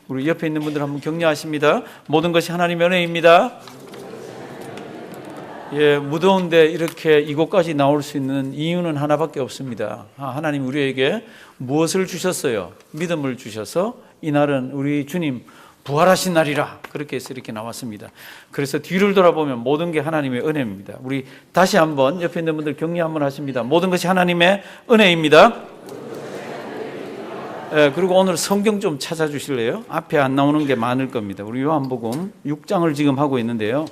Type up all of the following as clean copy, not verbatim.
우리 옆에 있는 분들 한번 격려하십니다. 모든 것이 하나님의 은혜입니다. 예, 무더운데 이렇게 이곳까지 나올 수 있는 이유는 하나밖에 없습니다. 하나님 우리에게 무엇을 주셨어요? 믿음을 주셔서 이날은 우리 주님 부활하신 날이라, 그렇게 해서 이렇게 나왔습니다. 그래서 뒤를 돌아보면 모든 게 하나님의 은혜입니다. 우리 다시 한번 옆에 있는 분들 격려 한번 하십니다. 모든 것이 하나님의 은혜입니다. 예, 그리고 오늘 성경 좀 찾아주실래요? 앞에 안 나오는 게 많을 겁니다. 우리 요한복음 6장을 지금 하고 있는데요.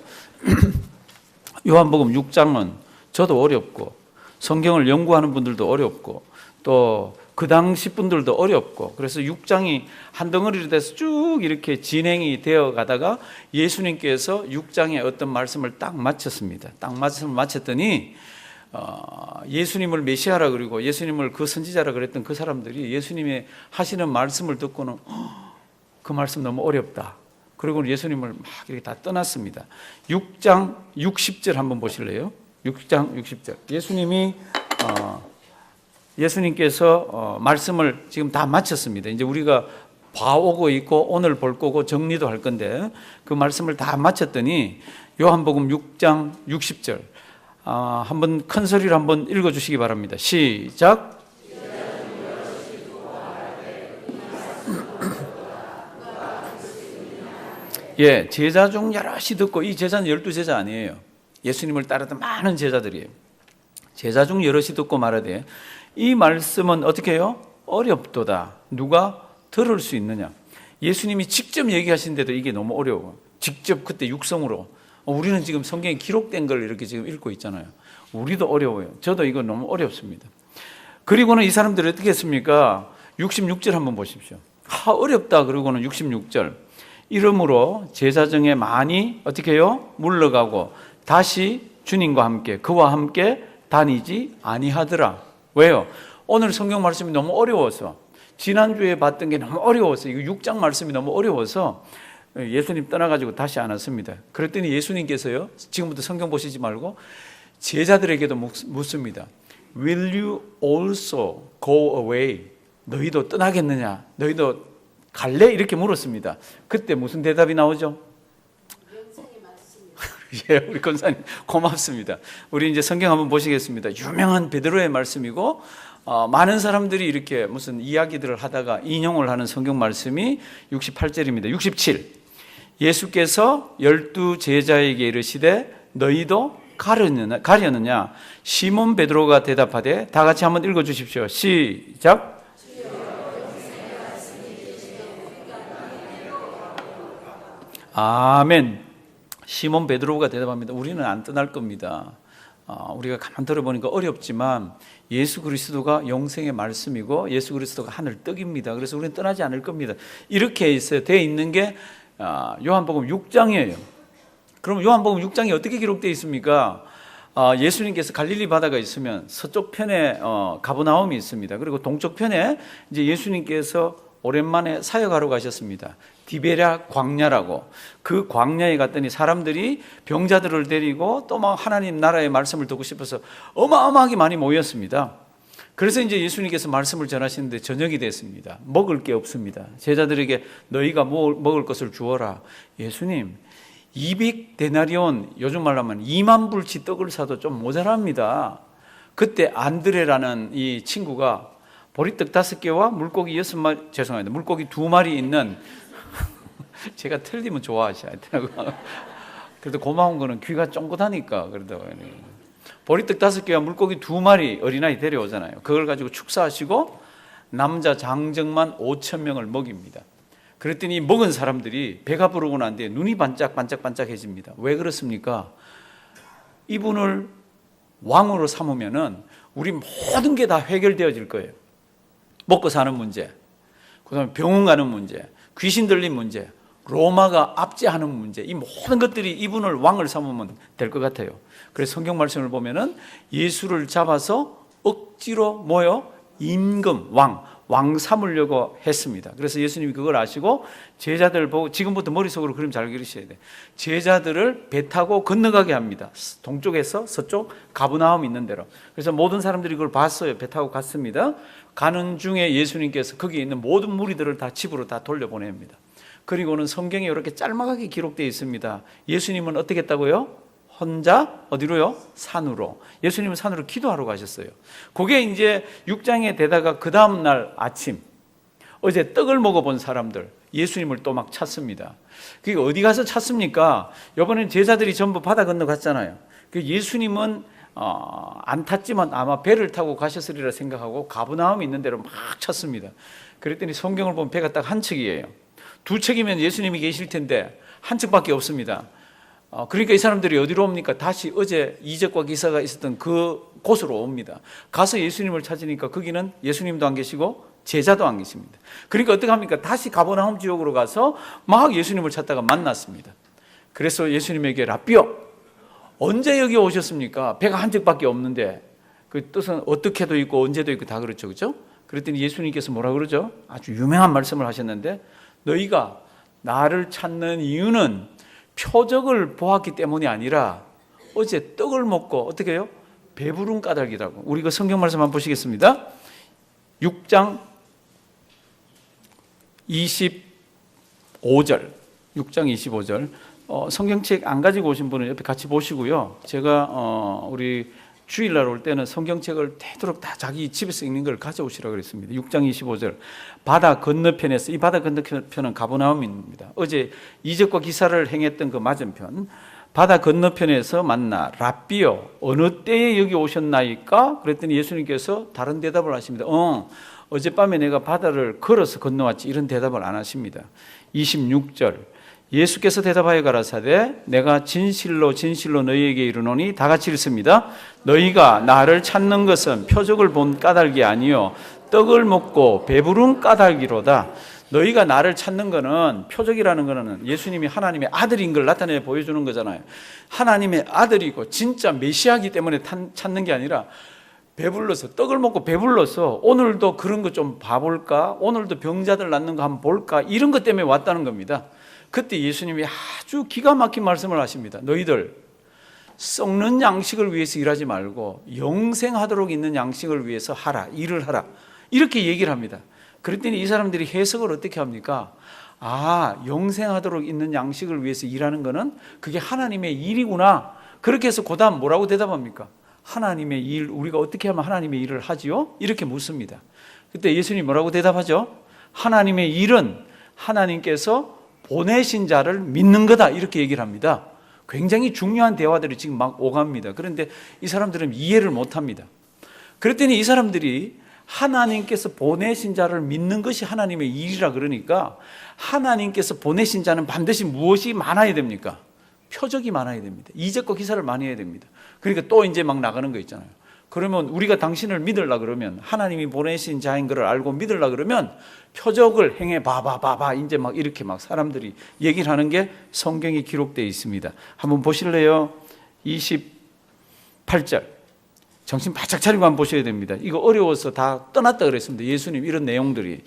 요한복음 6장은 저도 어렵고 성경을 연구하는 분들도 어렵고 또 그 당시 분들도 어렵고, 그래서 6장이 한 덩어리로 돼서 쭉 이렇게 진행이 되어 가다가 예수님께서 6장에 어떤 말씀을 딱 마쳤습니다. 딱 말씀을 마쳤더니 예수님을 메시아라 그리고 예수님을 그 선지자라 그랬던 그 사람들이 예수님의 하시는 말씀을 듣고는 그 말씀 너무 어렵다. 그리고 예수님을 막 이렇게 다 떠났습니다. 6장 60절 한번 보실래요? 6장 60절. 예수님께서 말씀을 지금 다 마쳤습니다. 이제 우리가 봐오고 있고 오늘 볼 거고 정리도 할 건데 그 말씀을 다 마쳤더니 요한복음 6장 60절 한번 큰 소리로 한번 읽어주시기 바랍니다. 시작. 예, 제자 중 여럿이 듣고, 이 제자는 12제자 아니에요. 예수님을 따르던 많은 제자들이에요. 제자 중 여럿이 듣고 말하되, 이 말씀은 어떻게 해요? 어렵도다. 누가 들을 수 있느냐? 예수님이 직접 얘기하신데도 이게 너무 어려워. 직접 그때 육성으로. 우리는 지금 성경에 기록된 걸 이렇게 지금 읽고 있잖아요. 우리도 어려워요. 저도 이거 너무 어렵습니다. 그리고는 이 사람들이 어떻게 했습니까? 66절 한번 보십시오. 어렵다. 그러고는 66절. 이러므로 제자 중에 많이 어떻게 해요? 물러가고 다시 주님과 함께 그와 함께 다니지 아니하더라. 왜요? 오늘 성경 말씀이 너무 어려워서, 지난주에 봤던 게 너무 어려워서, 이거 6장 말씀이 너무 어려워서 예수님 떠나가지고 다시 안 왔습니다. 그랬더니 예수님께서요, 지금부터 성경 보시지 말고 제자들에게도 묻습니다. Will you also go away? 너희도 떠나겠느냐? 너희도 갈래? 이렇게 물었습니다. 그때 무슨 대답이 나오죠? 예, 우리 권사님 고맙습니다. 우리 이제 성경 한번 보시겠습니다. 유명한 베드로의 말씀이고 많은 사람들이 이렇게 무슨 이야기들을 하다가 인용을 하는 성경 말씀이 68절입니다. 67. 예수께서 12 제자에게 이르시되 너희도 가려느냐? 시몬 베드로가 대답하되, 다 같이 한번 읽어 주십시오. 시작. 아멘. 시몬 베드로가 대답합니다. 우리는 안 떠날 겁니다. 우리가 가만 들어보니까 어렵지만 예수 그리스도가 영생의 말씀이고 예수 그리스도가 하늘 떡입니다. 그래서 우리는 떠나지 않을 겁니다. 이렇게 되어 있는 게 요한복음 6장이에요. 그럼 요한복음 6장이 어떻게 기록되어 있습니까? 예수님께서 갈릴리 바다가 있으면 서쪽 편에 가버나움이 있습니다. 그리고 동쪽 편에 이제 예수님께서 오랜만에 사역하러 가셨습니다. 디베랴 광야라고. 그 광야에 갔더니 사람들이 병자들을 데리고 또 막 하나님 나라의 말씀을 듣고 싶어서 어마어마하게 많이 모였습니다. 그래서 이제 예수님께서 말씀을 전하시는데 저녁이 됐습니다. 먹을 게 없습니다. 제자들에게 너희가 먹을 것을 주어라. 예수님, 200데나리온, 요즘 말로 하면 2만 불치 떡을 사도 좀 모자랍니다. 그때 안드레라는 이 친구가 보리떡 5개와 물고기 6마리, 죄송합니다, 물고기 2마리 있는 제가 틀리면 좋아하셔야 되고 그래도 고마운 거는 귀가 쫑긋하니까. 그래도 보리떡 5개와 물고기 2마리 어린아이 데려오잖아요. 그걸 가지고 축사하시고 남자 장정만 5,000명을 먹입니다. 그랬더니 먹은 사람들이 배가 부르고 난 뒤에 눈이 반짝반짝해집니다. 왜 그렇습니까? 이분을 왕으로 삼으면은 우리 모든 게 다 해결되어질 거예요. 먹고 사는 문제, 그다음에 병원 가는 문제, 귀신 들린 문제, 로마가 압제하는 문제, 이 모든 것들이 이분을 왕을 삼으면 될 것 같아요. 그래서 성경 말씀을 보면은 예수를 잡아서 억지로 임금, 왕 삼으려고 했습니다. 그래서 예수님이 그걸 아시고 제자들 보고, 지금부터 머릿속으로 그림 잘 그리셔야 돼. 제자들을 배 타고 건너가게 합니다. 동쪽에서 서쪽 가버나움 있는 데로. 그래서 모든 사람들이 그걸 봤어요. 배 타고 갔습니다. 가는 중에 예수님께서 거기에 있는 모든 무리들을 다 집으로 다 돌려보냅니다. 그리고는 성경에 이렇게 짤막하게 기록되어 있습니다. 예수님은 어떻게 했다고요? 혼자 어디로요? 산으로. 예수님은 산으로 기도하러 가셨어요. 그게 이제 6장에 되다가 그 다음날 아침, 어제 떡을 먹어본 사람들, 예수님을 또 막 찾습니다. 그게 어디 가서 찾습니까? 이번엔 제자들이 전부 바다 건너 갔잖아요. 예수님은 안 탔지만 아마 배를 타고 가셨으리라 생각하고 가버나움이 있는 데로 막 찾습니다. 그랬더니 성경을 보면 배가 딱 한 척이에요. 두 척이면 예수님이 계실 텐데 한 척밖에 없습니다. 그러니까 이 사람들이 어디로 옵니까? 다시 어제 이적과 기사가 있었던 그 곳으로 옵니다. 가서 예수님을 찾으니까 거기는 예수님도 안 계시고 제자도 안 계십니다. 그러니까 어떻게 합니까? 다시 가버나움 지역으로 가서 막 예수님을 찾다가 만났습니다. 그래서 예수님에게 라삐요, 언제 여기 오셨습니까? 배가 한 척밖에 없는데. 그 뜻은 어떻게도 있고 언제도 있고 다 그렇죠, 그렇죠? 그랬더니 예수님께서 뭐라 그러죠? 아주 유명한 말씀을 하셨는데, 너희가 나를 찾는 이유는 표적을 보았기 때문이 아니라 어제 떡을 먹고 어떻게 해요? 배부른 까닭이라고. 우리 그 성경 말씀 한번 보시겠습니다. 6장 25절 6장 25절 성경책 안 가지고 오신 분은 옆에 같이 보시고요. 제가 우리 주일날 올 때는 성경책을 되도록 다 자기 집에서 읽는 걸 가져오시라고 그랬습니다. 6장 25절 바다 건너편에서, 이 바다 건너편은 가버나움입니다. 어제 이적과 기사를 행했던 그 맞은편, 바다 건너편에서 만나 라삐요, 어느 때에 여기 오셨나이까? 그랬더니 예수님께서 다른 대답을 하십니다. 어젯밤에 내가 바다를 걸어서 건너왔지, 이런 대답을 안 하십니다. 26절 예수께서 대답하여 가라사대 내가 진실로 진실로 너희에게 이르노니, 다 같이 읽습니다. 너희가 나를 찾는 것은 표적을 본 까닭이 아니요 떡을 먹고 배부른 까닭이로다. 너희가 나를 찾는 거는, 표적이라는 거는 예수님이 하나님의 아들인 걸 나타내 보여주는 거잖아요. 하나님의 아들이고 진짜 메시아이기 때문에 찾는 게 아니라 배불러서, 떡을 먹고 배불러서 오늘도 그런 거 좀 봐볼까, 오늘도 병자들 낫는 거 한번 볼까, 이런 것 때문에 왔다는 겁니다. 그때 예수님이 아주 기가 막힌 말씀을 하십니다. 너희들 썩는 양식을 위해서 일하지 말고 영생하도록 있는 양식을 위해서 하라, 일을 하라, 이렇게 얘기를 합니다. 그랬더니 이 사람들이 해석을 어떻게 합니까? 영생하도록 있는 양식을 위해서 일하는 거는 그게 하나님의 일이구나. 그렇게 해서 그 다음 뭐라고 대답합니까? 하나님의 일, 우리가 어떻게 하면 하나님의 일을 하지요? 이렇게 묻습니다. 그때 예수님이 뭐라고 대답하죠? 하나님의 일은 하나님께서 보내신 자를 믿는 거다, 이렇게 얘기를 합니다. 굉장히 중요한 대화들이 지금 막 오갑니다. 그런데 이 사람들은 이해를 못합니다. 그랬더니 이 사람들이 하나님께서 보내신 자를 믿는 것이 하나님의 일이라 그러니까, 하나님께서 보내신 자는 반드시 무엇이 많아야 됩니까? 표적이 많아야 됩니다. 이적과 기사를 많이 해야 됩니다. 그러니까 또 이제 막 나가는 거 있잖아요. 그러면 우리가 당신을 믿으려 그러면, 하나님이 보내신 자인 것을 알고 믿으려 그러면 표적을 행해 봐봐 이제 막 이렇게 막 사람들이 얘기를 하는 게 성경에 기록되어 있습니다. 한번 보실래요? 28절 정신 바짝 차리고 한번 보셔야 됩니다. 이거 어려워서 다 떠났다 그랬습니다. 예수님 이런 내용들이.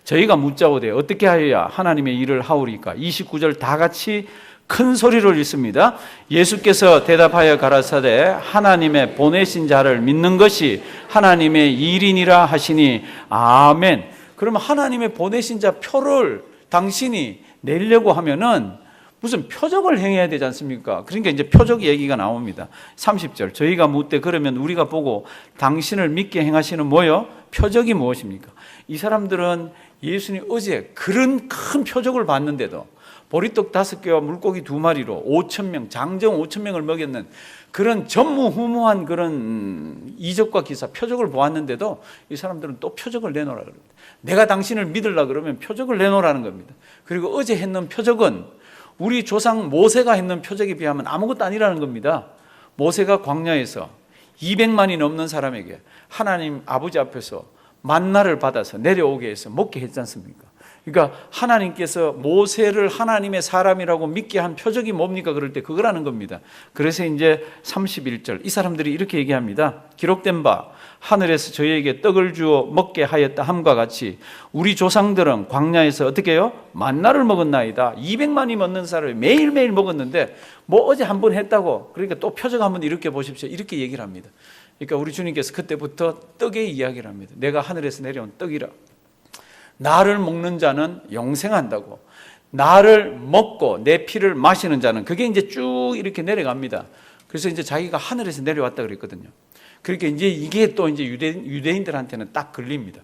저희가 묻자오되 어떻게 하여야 하나님의 일을 하오리까? 29절 다 같이 큰 소리로 읽습니다. 예수께서 대답하여 가라사대 하나님의 보내신 자를 믿는 것이 하나님의 일이니라 하시니 아멘. 그러면 하나님의 보내신 자 표를 당신이 내려고 하면은 무슨 표적을 행해야 되지 않습니까? 그러니까 이제 표적 얘기가 나옵니다. 30절 저희가 묻되 그러면 우리가 보고 당신을 믿게 행하시는 뭐요? 표적이 무엇입니까? 이 사람들은 예수님 어제 그런 큰 표적을 봤는데도, 보리떡 5개와 물고기 2마리로 5,000명, 장정 5,000명을 먹였는 그런 전무후무한 그런 이적과 기사, 표적을 보았는데도 이 사람들은 또 표적을 내놓으라 그럽니다. 내가 당신을 믿으려고 그러면 표적을 내놓으라는 겁니다. 그리고 어제 했는 표적은 우리 조상 모세가 했는 표적에 비하면 아무것도 아니라는 겁니다. 모세가 광야에서 200만이 넘는 사람에게 하나님 아버지 앞에서 만나를 받아서 내려오게 해서 먹게 했지 않습니까? 그러니까 하나님께서 모세를 하나님의 사람이라고 믿게 한 표적이 뭡니까? 그럴 때 그거라는 겁니다. 그래서 이제 31절 이 사람들이 이렇게 얘기합니다. 기록된 바 하늘에서 저희에게 떡을 주어 먹게 하였다 함과 같이 우리 조상들은 광야에서 어떻게 해요? 만나를 먹었나이다. 200만이 먹는 사람이 매일매일 먹었는데 뭐 어제 한 번 했다고, 그러니까 또 표적 한번 이렇게 보십시오, 이렇게 얘기를 합니다. 그러니까 우리 주님께서 그때부터 떡의 이야기를 합니다. 내가 하늘에서 내려온 떡이라. 나를 먹는 자는 영생한다고. 나를 먹고 내 피를 마시는 자는, 그게 이제 쭉 이렇게 내려갑니다. 그래서 이제 자기가 하늘에서 내려왔다 그랬거든요. 그러니까 이제 이게 또 이제 유대인들한테는 딱 걸립니다.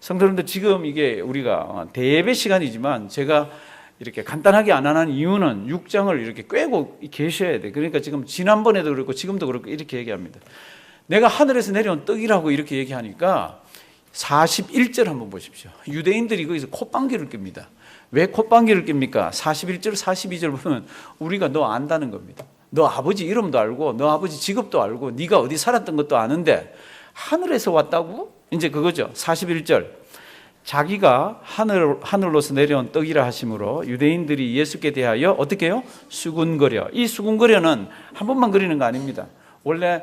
성도님들, 지금 이게 우리가 대예배 시간이지만 제가 이렇게 간단하게 안 하는 이유는 6장을 이렇게 꿰고 계셔야 돼. 그러니까 지금 지난번에도 그렇고 지금도 그렇고 이렇게 얘기합니다. 내가 하늘에서 내려온 떡이라고 이렇게 얘기하니까 41절 한번 보십시오. 유대인들이 거기서 콧방귀를 낍니다. 왜 콧방귀를 낍니까? 41절, 42절 보면 우리가 너 안다는 겁니다. 너 아버지 이름도 알고 너 아버지 직업도 알고 네가 어디 살았던 것도 아는데 하늘에서 왔다고? 이제 그거죠. 41절. 자기가 하늘로서 내려온 떡이라 하심으로 유대인들이 예수께 대하여 어떻게 해요? 수군거려. 이 수군거려는 한 번만 그리는 거 아닙니다. 원래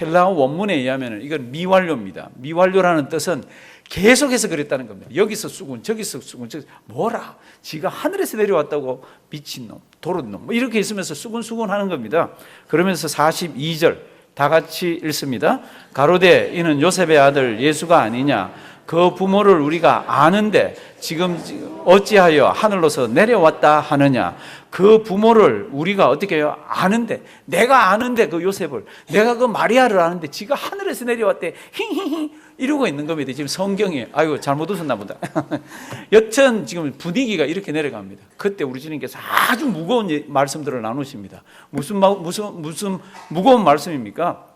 헬라어 원문에 의하면 이건 미완료입니다. 미완료라는 뜻은 계속해서 그랬다는 겁니다. 여기서 수군, 저기서 수군, 뭐라? 지가 하늘에서 내려왔다고 미친놈, 도른놈 뭐 이렇게 있으면서 수군수군 하는 겁니다. 그러면서 42절 다 같이 읽습니다. 가로되 이는 요셉의 아들 예수가 아니냐? 그 부모를 우리가 아는데 지금 어찌하여 하늘로서 내려왔다 하느냐? 그 부모를 우리가 어떻게 해요? 아는데, 내가 아는데 그 요셉을, 내가 그 마리아를 아는데 지가 하늘에서 내려왔대 히히히 이러고 있는 겁니다. 지금 성경에. 아이고 잘못 웃었나 보다. 여튼 지금 분위기가 이렇게 내려갑니다. 그때 우리 주님께서 아주 무거운 말씀들을 나누십니다. 무슨 무거운 말씀입니까?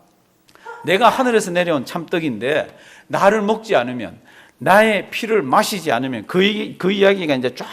내가 하늘에서 내려온 참떡인데 나를 먹지 않으면, 나의 피를 마시지 않으면, 그 이야기가 이제 쫙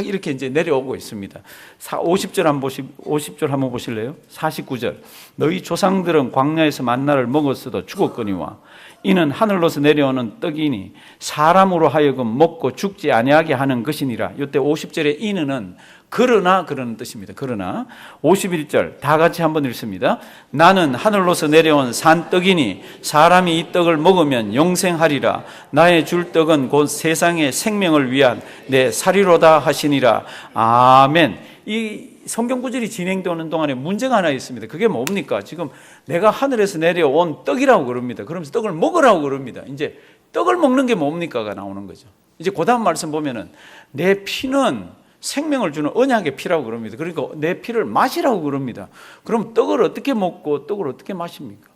이렇게 이제 내려오고 있습니다. 50절 한번 보실래요? 49절. 너희 조상들은 광야에서 만나를 먹었어도 죽었거니와 이는 하늘로서 내려오는 떡이니 사람으로 하여금 먹고 죽지 아니하게 하는 것이니라. 이때 50절의 이는 그러나 그러는 뜻입니다. 그러나 51절 다 같이 한번 읽습니다. 나는 하늘로서 내려온 산떡이니 사람이 이 떡을 먹으면 영생하리라. 나의 줄 떡은 곧 세상의 생명을 위한 내 살이로다 하시니라. 아멘. 이 성경 구절이 진행되는 동안에 문제가 하나 있습니다. 그게 뭡니까? 지금 내가 하늘에서 내려온 떡이라고 그럽니다. 그러면서 떡을 먹으라고 그럽니다. 이제 떡을 먹는 게 뭡니까가 나오는 거죠. 이제 그 다음 말씀 보면은 내 피는 생명을 주는 언약의 피라고 그럽니다. 그러니까 내 피를 마시라고 그럽니다. 그럼 떡을 어떻게 먹고 떡을 어떻게 마십니까?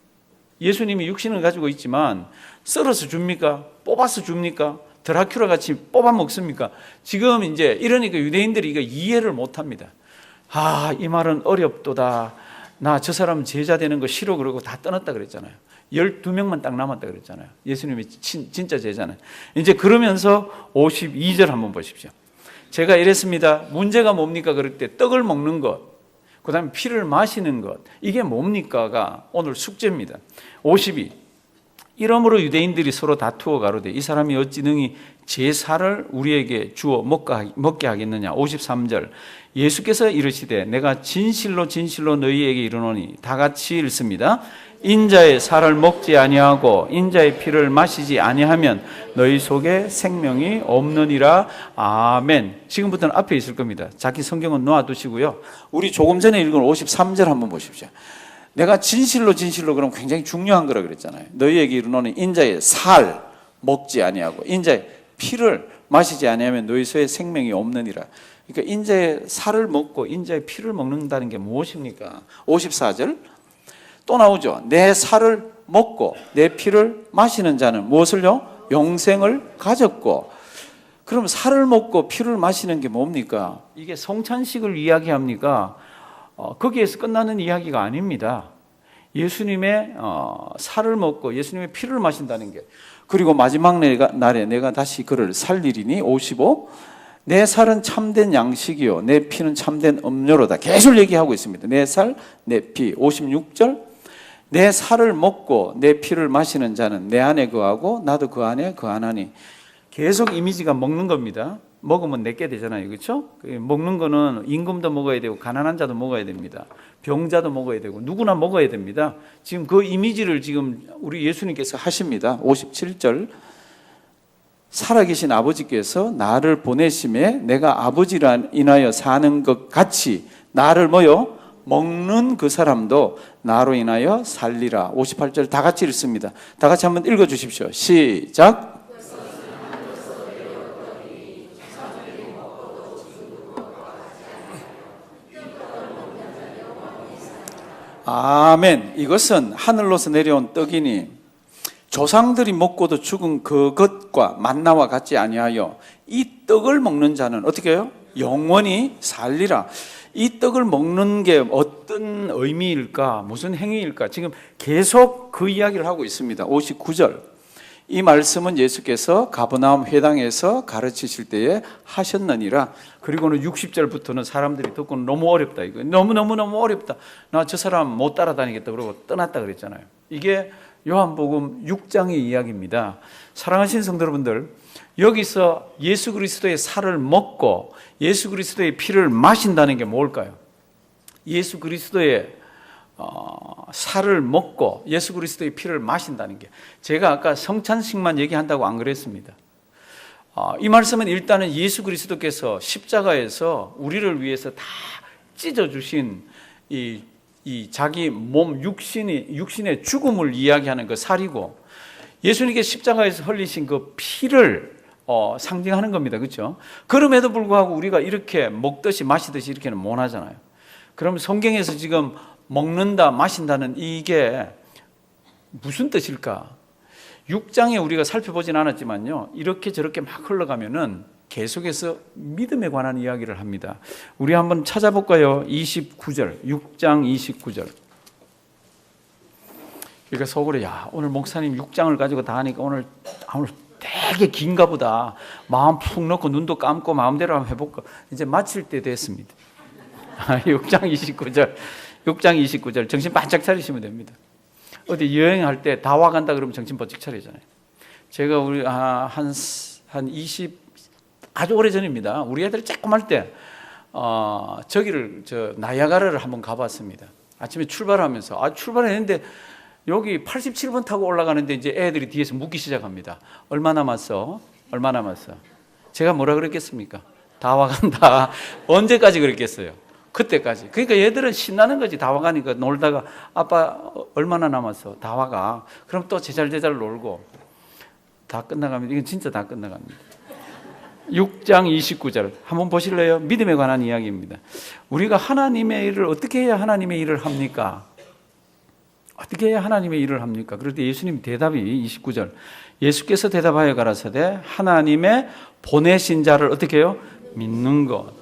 예수님이 육신을 가지고 있지만 썰어서 줍니까? 뽑아서 줍니까? 드라큘라 같이 뽑아 먹습니까? 지금 이제 이러니까 유대인들이 이거 이해를 못 합니다. 아, 이 말은 어렵도다. 나 저 사람 제자 되는 거 싫어 그러고 다 떠났다 그랬잖아요. 12명만 딱 남았다 그랬잖아요. 예수님이 진짜 제자는. 이제 그러면서 52절 한번 보십시오. 제가 이랬습니다. 문제가 뭡니까? 그럴 때 떡을 먹는 것, 그 다음에 피를 마시는 것, 이게 뭡니까가 오늘 숙제입니다. 52. 이러므로 유대인들이 서로 다투어 가로되 이 사람이 어찌 능히 제사를 우리에게 주어 먹게 하겠느냐. 53절 예수께서 이르시되 내가 진실로 진실로 너희에게 이르노니 다 같이 읽습니다. 인자의 살을 먹지 아니하고 인자의 피를 마시지 아니하면 너희 속에 생명이 없느니라. 아멘. 지금부터는 앞에 있을 겁니다. 자기 성경은 놓아두시고요. 우리 조금 전에 읽은 53절 한번 보십시오. 내가 진실로 진실로 그럼 굉장히 중요한 거라 그랬잖아요. 너희에게 이르노니 인자의 살 먹지 아니하고 인자의 피를 마시지 아니하면 너희 속에 생명이 없느니라. 그러니까 인자의 살을 먹고 인자의 피를 먹는다는 게 무엇입니까? 54절 또 나오죠. 내 살을 먹고 내 피를 마시는 자는 무엇을요? 영생을 가졌고. 그럼 살을 먹고 피를 마시는 게 뭡니까? 이게 성찬식을 이야기합니까? 거기에서 끝나는 이야기가 아닙니다. 예수님의 살을 먹고 예수님의 피를 마신다는 게. 그리고 마지막 날에 내가 다시 그를 살리리니 55. 내 살은 참된 양식이요 내 피는 참된 음료로다. 계속 얘기하고 있습니다. 내 살, 내 피. 56절 내 살을 먹고 내 피를 마시는 자는 내 안에 거하고 나도 그 안에 거하나니. 계속 이미지가 먹는 겁니다. 먹으면 내게 되잖아요. 그렇죠? 먹는 거는 임금도 먹어야 되고 가난한 자도 먹어야 됩니다. 병자도 먹어야 되고 누구나 먹어야 됩니다. 지금 그 이미지를 지금 우리 예수님께서 하십니다. 57절 살아계신 아버지께서 나를 보내심에 내가 아버지를 인하여 사는 것 같이 나를 뭐요? 먹는 그 사람도 나로 인하여 살리라. 58절 다 같이 읽습니다. 다 같이 한번 읽어주십시오. 시작. 아멘. 이것은 하늘로서 내려온 떡이니 조상들이 먹고도 죽은 그것과 만나와 같지 아니하여 이 떡을 먹는 자는 어떻게 해요? 영원히 살리라. 이 떡을 먹는 게 어떤 의미일까? 무슨 행위일까? 지금 계속 그 이야기를 하고 있습니다. 59절. 이 말씀은 예수께서 가버나움 회당에서 가르치실 때에 하셨느니라. 그리고는 60절부터는 사람들이 듣고는 너무 어렵다. 이거 너무 어렵다. 나 저 사람 못 따라다니겠다. 그러고 떠났다 그랬잖아요. 이게 요한복음 6장의 이야기입니다. 사랑하신 성도 여러분들, 여기서 예수 그리스도의 살을 먹고 예수 그리스도의 피를 마신다는 게 뭘까요? 예수 그리스도의 살을 먹고 예수 그리스도의 피를 마신다는 게, 제가 아까 성찬식만 얘기한다고 안 그랬습니다. 이 말씀은 일단은 예수 그리스도께서 십자가에서 우리를 위해서 다 찢어주신 이 자기 몸 육신의 죽음을 이야기하는 그 살이고, 예수님께 십자가에서 흘리신 그 피를 상징하는 겁니다. 그렇죠? 그럼에도 불구하고 우리가 이렇게 먹듯이 마시듯이 이렇게는 못 하잖아요. 그럼 성경에서 지금 먹는다, 마신다는 이게 무슨 뜻일까? 6장에 우리가 살펴보진 않았지만요, 이렇게 저렇게 막 흘러가면은 계속해서 믿음에 관한 이야기를 합니다. 우리 한번 찾아볼까요? 29절, 6장 29절. 그러니까 속으로, 야, 오늘 목사님 6장을 가지고 다 하니까 오늘 되게 긴가 보다. 마음 푹 넣고 눈도 감고 마음대로 한번 해볼까. 이제 마칠 때 됐습니다. 6장 29절. 6장 29절. 정신 바짝 차리시면 됩니다. 어디 여행할 때 다 와간다 그러면 정신 바짝 차리잖아요. 제가 우리 한 20, 아주 오래 전입니다. 우리 애들 조그만 때 나이아가라를 한번 가봤습니다. 아침에 출발하면서 출발했는데 여기 87번 타고 올라가는데 이제 애들이 뒤에서 묻기 시작합니다. 얼마 남았어? 얼마 남았어? 제가 뭐라 그랬겠습니까? 다 와간다. 언제까지 그랬겠어요? 그때까지. 그러니까 얘들은 신나는 거지. 다 와가니까 놀다가 아빠 얼마나 남았어? 다 와가. 그럼 또 제잘제잘 놀고 다 끝나갑니다. 이건 진짜 다 끝나갑니다. 6장 29절 한번 보실래요? 믿음에 관한 이야기입니다. 우리가 하나님의 일을 어떻게 해야 하나님의 일을 합니까? 어떻게 해야 하나님의 일을 합니까? 그럴 때 예수님 대답이 29절. 예수께서 대답하여 가라사대 하나님의 보내신 자를 어떻게 해요? 믿는 것.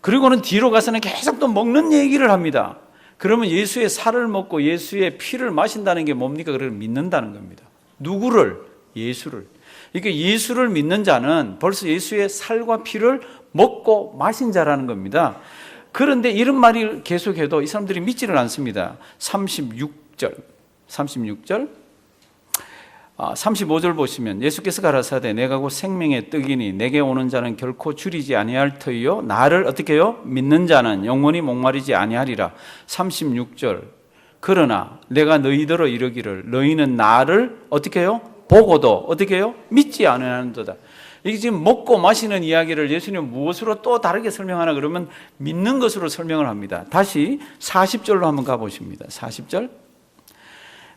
그리고는 뒤로 가서는 계속 또 먹는 얘기를 합니다. 그러면 예수의 살을 먹고 예수의 피를 마신다는 게 뭡니까? 그걸 믿는다는 겁니다. 누구를? 예수를. 그러니까 예수를 믿는 자는 벌써 예수의 살과 피를 먹고 마신 자라는 겁니다. 그런데 이런 말을 계속해도 이 사람들이 믿지를 않습니다. 36절 35절 보시면 예수께서 가라사대 내가 곧 생명의 떡이니 내게 오는 자는 결코 줄이지 아니할 터이요 나를 어떻게 해요? 믿는 자는 영원히 목마르지 아니하리라. 36절 그러나 내가 너희더러 이르기를 너희는 나를 어떻게 해요? 보고도 어떻게 해요? 믿지 않으는도다. 이게 지금 먹고 마시는 이야기를 예수님은 무엇으로 또 다르게 설명하나 그러면 믿는 것으로 설명을 합니다. 다시 40절로 한번 가보십니다. 40절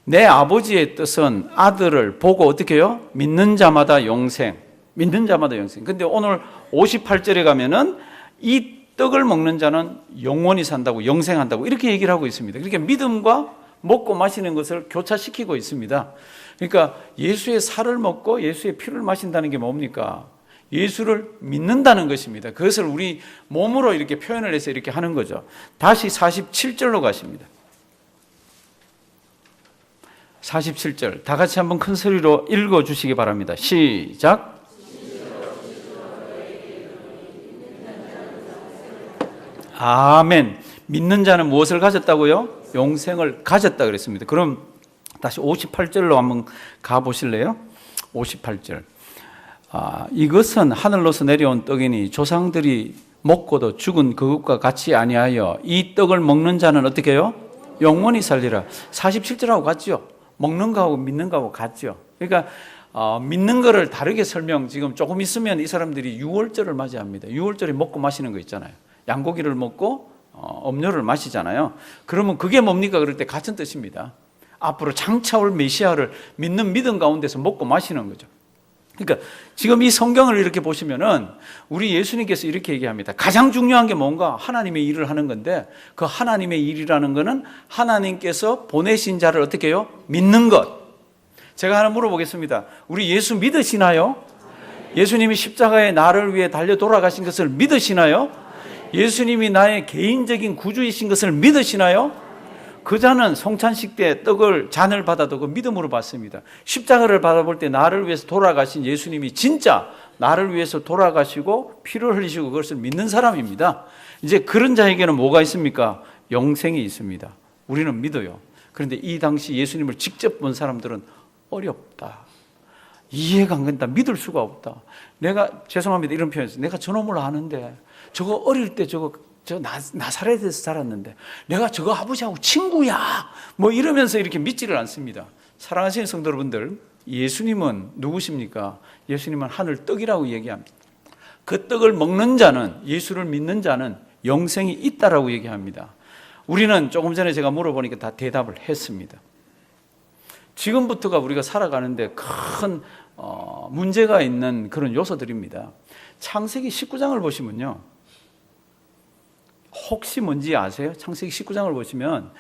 내 아버지의 뜻은 아들을 보고 어떻게 해요? 믿는 자마다 영생. 믿는 자마다 영생. 근데 오늘 58절에 가면은 이 떡을 먹는 자는 영원히 산다고, 영생한다고 이렇게 얘기를 하고 있습니다. 그러니까 믿음과 먹고 마시는 것을 교차시키고 있습니다. 그러니까 예수의 살을 먹고 예수의 피를 마신다는 게 뭡니까? 예수를 믿는다는 것입니다. 그것을 우리 몸으로 이렇게 표현을 해서 이렇게 하는 거죠. 다시 47절로 가십니다. 47절 다 같이 한번 큰 소리로 읽어주시기 바랍니다. 시작. 아멘. 믿는 자는 무엇을 가졌다고요? 영생을 가졌다 그랬습니다. 그럼 다시 58절로 한번 가보실래요? 58절 이것은 하늘로서 내려온 떡이니 조상들이 먹고도 죽은 그것과 같이 아니하여 이 떡을 먹는 자는 어떻게 해요? 영원히 살리라. 47절하고 같죠? 먹는 거하고 믿는 거하고 같죠? 그러니까 믿는 거를 다르게 지금 조금 있으면 이 사람들이 유월절을 맞이합니다. 유월절에 먹고 마시는 거 있잖아요. 양고기를 먹고 음료를 마시잖아요. 그러면 그게 뭡니까? 그럴 때 같은 뜻입니다. 앞으로 장차 올 메시아를 믿는 믿음 가운데서 먹고 마시는 거죠. 그러니까 지금 이 성경을 이렇게 보시면은 우리 예수님께서 이렇게 얘기합니다. 가장 중요한 게 뭔가? 하나님의 일을 하는 건데, 그 하나님의 일이라는 거는 하나님께서 보내신 자를 어떻게 해요? 믿는 것. 제가 하나 물어보겠습니다. 우리 예수 믿으시나요? 예수님이 십자가에 나를 위해 달려 돌아가신 것을 믿으시나요? 예수님이 나의 개인적인 구주이신 것을 믿으시나요? 그 자는 성찬식 때 떡을 잔을 받아도 그 믿음으로 받습니다. 십자가를 바라볼 때 나를 위해서 돌아가신 예수님이 진짜 나를 위해서 돌아가시고 피를 흘리시고 그것을 믿는 사람입니다. 이제 그런 자에게는 뭐가 있습니까? 영생이 있습니다. 우리는 믿어요. 그런데 이 당시 예수님을 직접 본 사람들은 어렵다. 이해가 안 간다. 믿을 수가 없다. 내가 죄송합니다. 이런 표현이었어요. 내가 저놈을 아는데 저거 어릴 때 저 나사렛에서 자랐는데 내가 저거 아버지하고 친구야 뭐 이러면서 이렇게 믿지를 않습니다. 사랑하시는 성도 여러분들, 예수님은 누구십니까? 예수님은 하늘 떡이라고 얘기합니다. 그 떡을 먹는 자는, 예수를 믿는 자는 영생이 있다라고 얘기합니다. 우리는 조금 전에 제가 물어보니까 다 대답을 했습니다. 지금부터가 우리가 살아가는데 큰 문제가 있는 그런 요소들입니다. 창세기 19장을 보시면요, 혹시 뭔지 아세요? 창세기 19장을 보시면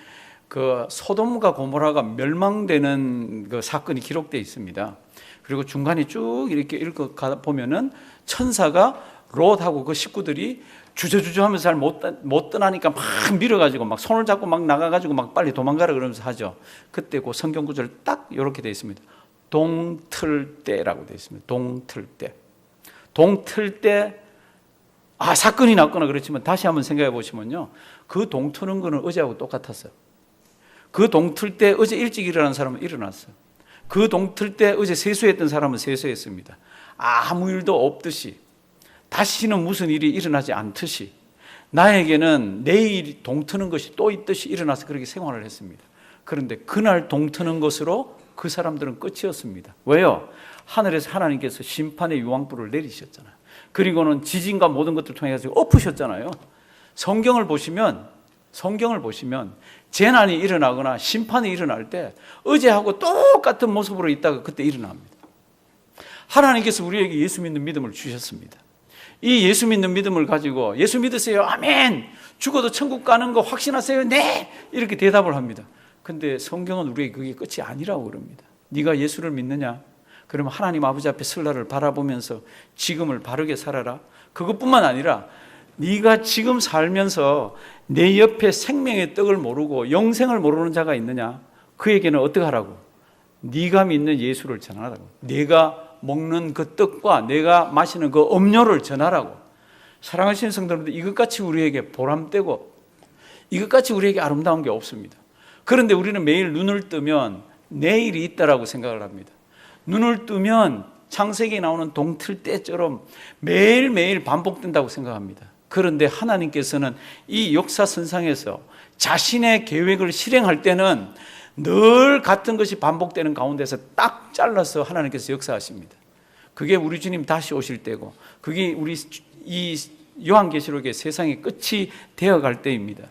그 소돔과 고모라가 멸망되는 그 사건이 기록되어 있습니다. 그리고 중간에 쭉 이렇게 읽어 보면은 천사가 롯하고 그 식구들이 주저주저 하면서 잘 못 떠나니까 막 밀어가지고 막 손을 잡고 막 나가가지고 막 빨리 도망가라 그러면서 하죠. 그때 그 성경 구절 딱 이렇게 되어 있습니다. 동틀 때라고 되어 있습니다. 동틀 때. 동틀 때 사건이 났거나 그렇지만 다시 한번 생각해 보시면요, 그 동트는 거는 어제하고 똑같았어요. 그 동틀 때 어제 일찍 일어난 사람은 일어났어요. 그 동틀 때 어제 세수했던 사람은 세수했습니다. 아무 일도 없듯이, 다시는 무슨 일이 일어나지 않듯이, 나에게는 내일 동트는 것이 또 있듯이 일어나서 그렇게 생활을 했습니다. 그런데 그날 동트는 것으로 그 사람들은 끝이었습니다. 왜요? 하늘에서 하나님께서 심판의 유황불을 내리셨잖아요. 그리고는 지진과 모든 것들을 통해 가지고 엎으셨잖아요. 성경을 보시면 재난이 일어나거나 심판이 일어날 때 어제하고 똑같은 모습으로 있다가 그때 일어납니다. 하나님께서 우리에게 예수 믿는 믿음을 주셨습니다. 이 예수 믿는 믿음을 가지고 예수 믿으세요, 아멘, 죽어도 천국 가는 거 확신하세요, 네, 이렇게 대답을 합니다. 근데 성경은 우리에게 그게 끝이 아니라고 그럽니다. 네가 예수를 믿느냐? 그러면 하나님 아버지 앞에 설 날을 바라보면서 지금을 바르게 살아라. 그것뿐만 아니라 네가 지금 살면서 내 옆에 생명의 떡을 모르고 영생을 모르는 자가 있느냐? 그에게는 어떻게 하라고? 네가 믿는 예수를 전하라고. 내가 먹는 그 떡과 내가 마시는 그 음료를 전하라고. 사랑하시는 성도님들, 이것같이 우리에게 보람되고 이것같이 우리에게 아름다운 게 없습니다. 그런데 우리는 매일 눈을 뜨면 내일이 있다라고 생각을 합니다. 눈을 뜨면 창세기에 나오는 동틀 때처럼 매일매일 반복된다고 생각합니다. 그런데 하나님께서는 이 역사선상에서 자신의 계획을 실행할 때는 늘 같은 것이 반복되는 가운데서 딱 잘라서 하나님께서 역사하십니다. 그게 우리 주님 다시 오실 때고, 그게 우리 이 요한계시록의 세상의 끝이 되어갈 때입니다.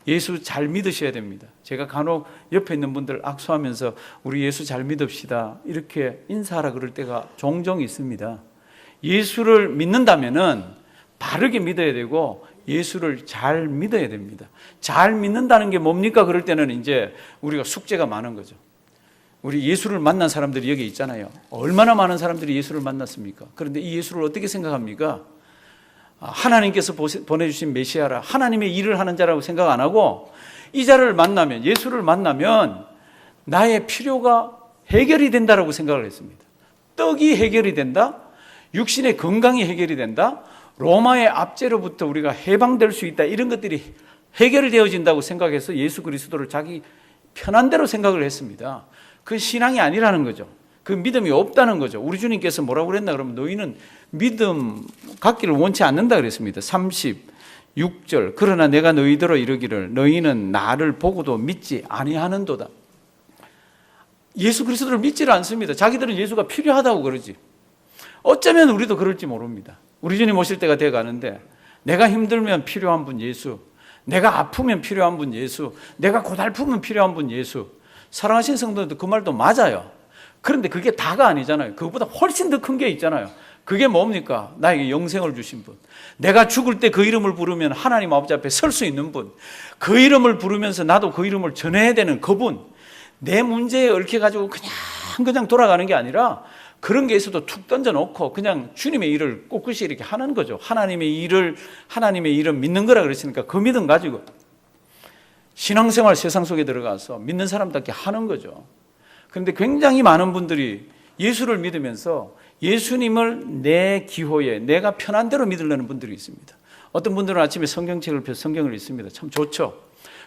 예수 잘 믿으셔야 됩니다. 제가 간혹 옆에 있는 분들 악수하면서 우리 예수 잘 믿읍시다 이렇게 인사하라 그럴 때가 종종 있습니다. 예수를 믿는다면은 바르게 믿어야 되고 예수를 잘 믿어야 됩니다. 잘 믿는다는 게 뭡니까? 그럴 때는 이제 우리가 숙제가 많은 거죠. 우리 예수를 만난 사람들이 여기 있잖아요. 얼마나 많은 사람들이 예수를 만났습니까? 그런데 이 예수를 어떻게 생각합니까? 하나님께서 보내주신 메시아라, 하나님의 일을 하는 자라고 생각 안 하고, 이 자를 만나면, 예수를 만나면 나의 필요가 해결이 된다라고 생각을 했습니다. 떡이 해결이 된다, 육신의 건강이 해결이 된다, 로마의 압제로부터 우리가 해방될 수 있다, 이런 것들이 해결이 되어진다고 생각해서 예수 그리스도를 자기 편한 대로 생각을 했습니다. 그건 신앙이 아니라는 거죠. 그 믿음이 없다는 거죠. 우리 주님께서 뭐라고 그랬나 그러면 너희는 믿음 갖기를 원치 않는다 그랬습니다. 36절. 그러나 내가 너희더러 이르기를 너희는 나를 보고도 믿지 아니하는도다. 예수 그리스도를 믿지를 않습니다. 자기들은 예수가 필요하다고 그러지. 어쩌면 우리도 그럴지 모릅니다. 우리 주님 오실 때가 되어 가는데 내가 힘들면 필요한 분 예수, 내가 아프면 필요한 분 예수, 내가 고달프면 필요한 분 예수. 사랑하시는 성도들도 그 말도 맞아요. 그런데 그게 다가 아니잖아요. 그것보다 훨씬 더 큰 게 있잖아요. 그게 뭡니까? 나에게 영생을 주신 분. 내가 죽을 때 그 이름을 부르면 하나님 아버지 앞에 설 수 있는 분. 그 이름을 부르면서 나도 그 이름을 전해야 되는 그분. 내 문제에 얽혀가지고 그냥 돌아가는 게 아니라 그런 게 있어도 툭 던져놓고 그냥 주님의 일을 꿋꿋이 이렇게 하는 거죠. 하나님의 일을 믿는 거라 그랬으니까 그 믿음 가지고 신앙생활 세상 속에 들어가서 믿는 사람답게 하는 거죠. 그런데 굉장히 많은 분들이 예수를 믿으면서 예수님을 내 기호에 내가 편한 대로 믿으려는 분들이 있습니다. 어떤 분들은 아침에 성경책을 펴서 성경을 읽습니다. 참 좋죠.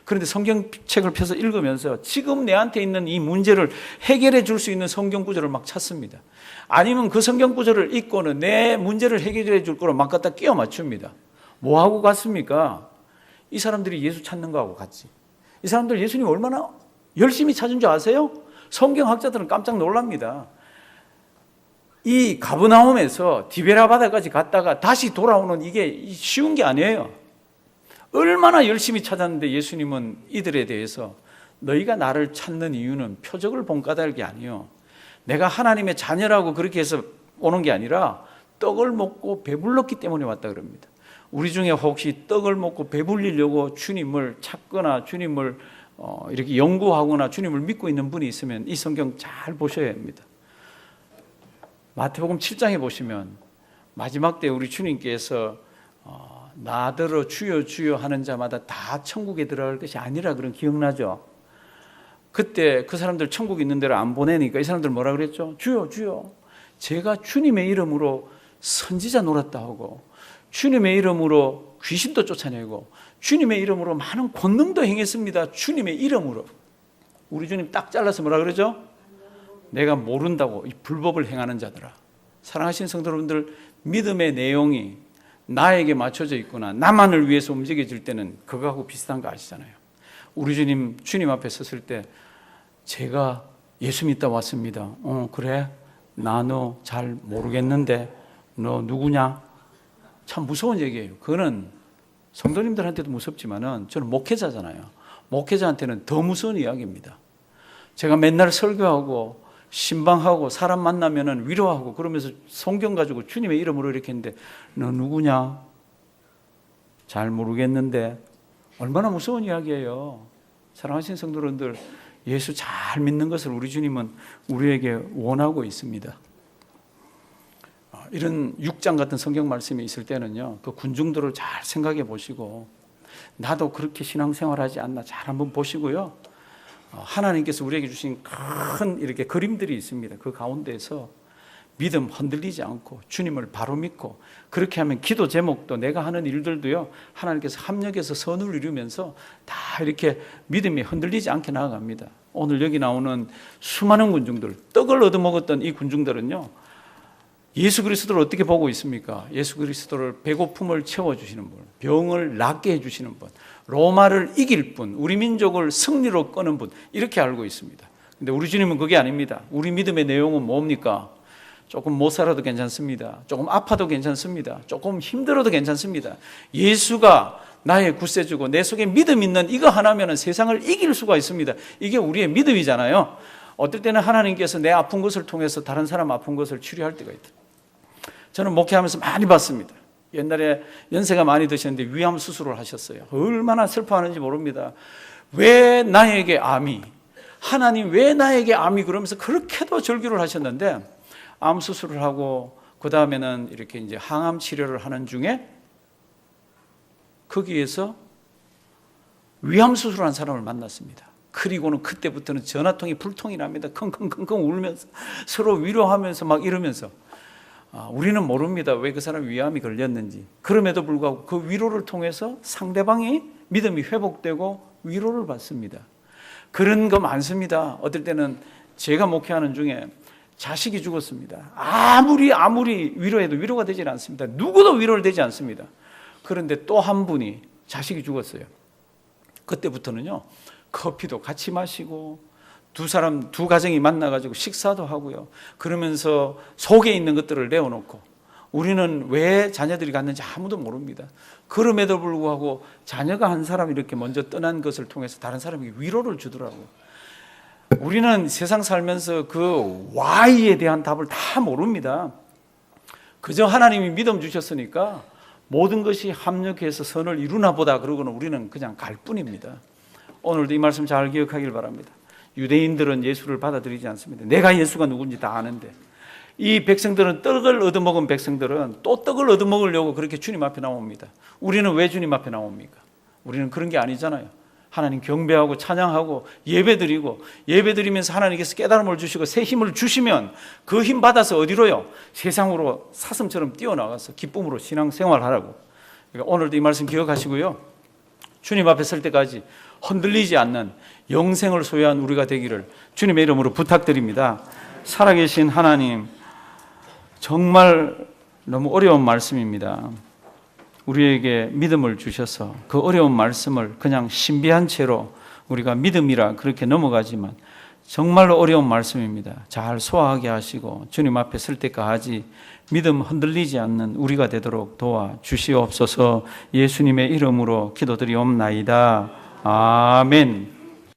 그런데 성경책을 펴서 읽으면서 지금 내한테 있는 이 문제를 해결해 줄 수 있는 성경 구절을 막 찾습니다. 아니면 그 성경 구절을 읽고는 내 문제를 해결해 줄 거로 막 갖다 끼워 맞춥니다. 뭐하고 같습니까? 이 사람들이 예수 찾는 거하고 같지. 이 사람들 예수님 얼마나 열심히 찾은 줄 아세요? 성경학자들은 깜짝 놀랍니다. 이 가브나움에서 디베라 바다까지 갔다가 다시 돌아오는 이게 쉬운 게 아니에요. 얼마나 열심히 찾았는데 예수님은 이들에 대해서 너희가 나를 찾는 이유는 표적을 본 까닭이 아니요, 내가 하나님의 자녀라고 그렇게 해서 오는 게 아니라 떡을 먹고 배불렀기 때문에 왔다 그럽니다. 우리 중에 혹시 떡을 먹고 배불리려고 주님을 찾거나 주님을 이렇게 연구하거나 주님을 믿고 있는 분이 있으면 이 성경 잘 보셔야 합니다. 마태복음 7장에 보시면 마지막 때 우리 주님께서 나더러 주여 주여 하는 자마다 다 천국에 들어갈 것이 아니라 그런 기억나죠? 그때 그 사람들 천국 있는 데로 안 보내니까 이 사람들 뭐라 그랬죠? 주여 주여, 제가 주님의 이름으로 선지자 노렸다 하고 주님의 이름으로 귀신도 쫓아내고 주님의 이름으로 많은 권능도 행했습니다. 주님의 이름으로. 우리 주님 딱 잘라서 뭐라 그러죠? 내가 모른다고 이 불법을 행하는 자들아. 사랑하시는 성도 여러분들, 믿음의 내용이 나에게 맞춰져 있거나 나만을 위해서 움직여질 때는 그거하고 비슷한 거 아시잖아요. 우리 주님 앞에 섰을 때 제가 예수 믿다 왔습니다. 그래? 나 너 잘 모르겠는데 너 누구냐? 참 무서운 얘기예요. 그거는 성도님들한테도 무섭지만은 저는 목회자잖아요. 목회자한테는 더 무서운 이야기입니다. 제가 맨날 설교하고 신방하고 사람 만나면은 위로하고 그러면서 성경 가지고 주님의 이름으로 이렇게 했는데 너 누구냐? 잘 모르겠는데. 얼마나 무서운 이야기예요. 사랑하시는 성도님들, 예수 잘 믿는 것을 우리 주님은 우리에게 원하고 있습니다. 이런 6장 같은 성경 말씀이 있을 때는요, 그 군중들을 잘 생각해 보시고 나도 그렇게 신앙생활하지 않나 잘 한번 보시고요. 하나님께서 우리에게 주신 큰 이렇게 그림들이 있습니다. 그 가운데에서 믿음 흔들리지 않고 주님을 바로 믿고 그렇게 하면 기도 제목도 내가 하는 일들도요, 하나님께서 합력해서 선을 이루면서 다 이렇게 믿음이 흔들리지 않게 나아갑니다. 오늘 여기 나오는 수많은 군중들, 떡을 얻어먹었던 이 군중들은요, 예수 그리스도를 어떻게 보고 있습니까? 예수 그리스도를 배고픔을 채워주시는 분, 병을 낫게 해주시는 분, 로마를 이길 분, 우리 민족을 승리로 끄는 분, 이렇게 알고 있습니다. 근데 우리 주님은 그게 아닙니다. 우리 믿음의 내용은 뭡니까? 조금 못 살아도 괜찮습니다. 조금 아파도 괜찮습니다. 조금 힘들어도 괜찮습니다. 예수가 나의 구세주고 내 속에 믿음 있는 이거 하나면 세상을 이길 수가 있습니다. 이게 우리의 믿음이잖아요. 어떨 때는 하나님께서 내 아픈 것을 통해서 다른 사람 아픈 것을 치료할 때가 있다. 저는 목회하면서 많이 봤습니다. 옛날에 연세가 많이 드셨는데 위암 수술을 하셨어요. 얼마나 슬퍼하는지 모릅니다. 왜 나에게 암이, 하나님 왜 나에게 암이, 그러면서 그렇게도 절규를 하셨는데 암 수술을 하고 그 다음에는 이렇게 이제 항암 치료를 하는 중에 거기에서 위암 수술한 사람을 만났습니다. 그리고는 그때부터는 전화통이 불통이 납니다. 킁킁킁킁 울면서 서로 위로하면서 막 이러면서 우리는 모릅니다. 왜 그 사람이 위암이 걸렸는지. 그럼에도 불구하고 그 위로를 통해서 상대방이 믿음이 회복되고 위로를 받습니다. 그런 거 많습니다. 어떨 때는 제가 목회하는 중에 자식이 죽었습니다. 아무리 위로해도 위로가 되지 않습니다. 누구도 위로를 되지 않습니다. 그런데 또 한 분이 자식이 죽었어요. 그때부터는요, 커피도 같이 마시고 두 가정이 만나가지고 식사도 하고요. 그러면서 속에 있는 것들을 내어놓고, 우리는 왜 자녀들이 갔는지 아무도 모릅니다. 그럼에도 불구하고 자녀가 한 사람 이렇게 먼저 떠난 것을 통해서 다른 사람에게 위로를 주더라고요. 우리는 세상 살면서 그 Y에 대한 답을 다 모릅니다. 그저 하나님이 믿음 주셨으니까 모든 것이 합력해서 선을 이루나 보다 그러고는 우리는 그냥 갈 뿐입니다. 오늘도 이 말씀 잘 기억하길 바랍니다. 유대인들은 예수를 받아들이지 않습니다. 내가 예수가 누군지 다 아는데, 이 백성들은 떡을 얻어먹은 백성들은 또 떡을 얻어먹으려고 그렇게 주님 앞에 나옵니다. 우리는 왜 주님 앞에 나옵니까? 우리는 그런 게 아니잖아요. 하나님 경배하고 찬양하고 예배드리고, 예배드리면서 하나님께서 깨달음을 주시고 새 힘을 주시면 그 힘 받아서 어디로요? 세상으로 사슴처럼 뛰어나가서 기쁨으로 신앙생활하라고. 그러니까 오늘도 이 말씀 기억하시고요, 주님 앞에 설 때까지 흔들리지 않는 영생을 소유한 우리가 되기를 주님의 이름으로 부탁드립니다. 살아계신 하나님, 정말 너무 어려운 말씀입니다. 우리에게 믿음을 주셔서 그 어려운 말씀을 그냥 신비한 채로 우리가 믿음이라 그렇게 넘어가지만 정말로 어려운 말씀입니다. 잘 소화하게 하시고 주님 앞에 설 때까지 믿음 흔들리지 않는 우리가 되도록 도와주시옵소서. 예수님의 이름으로 기도드리옵나이다. 아멘.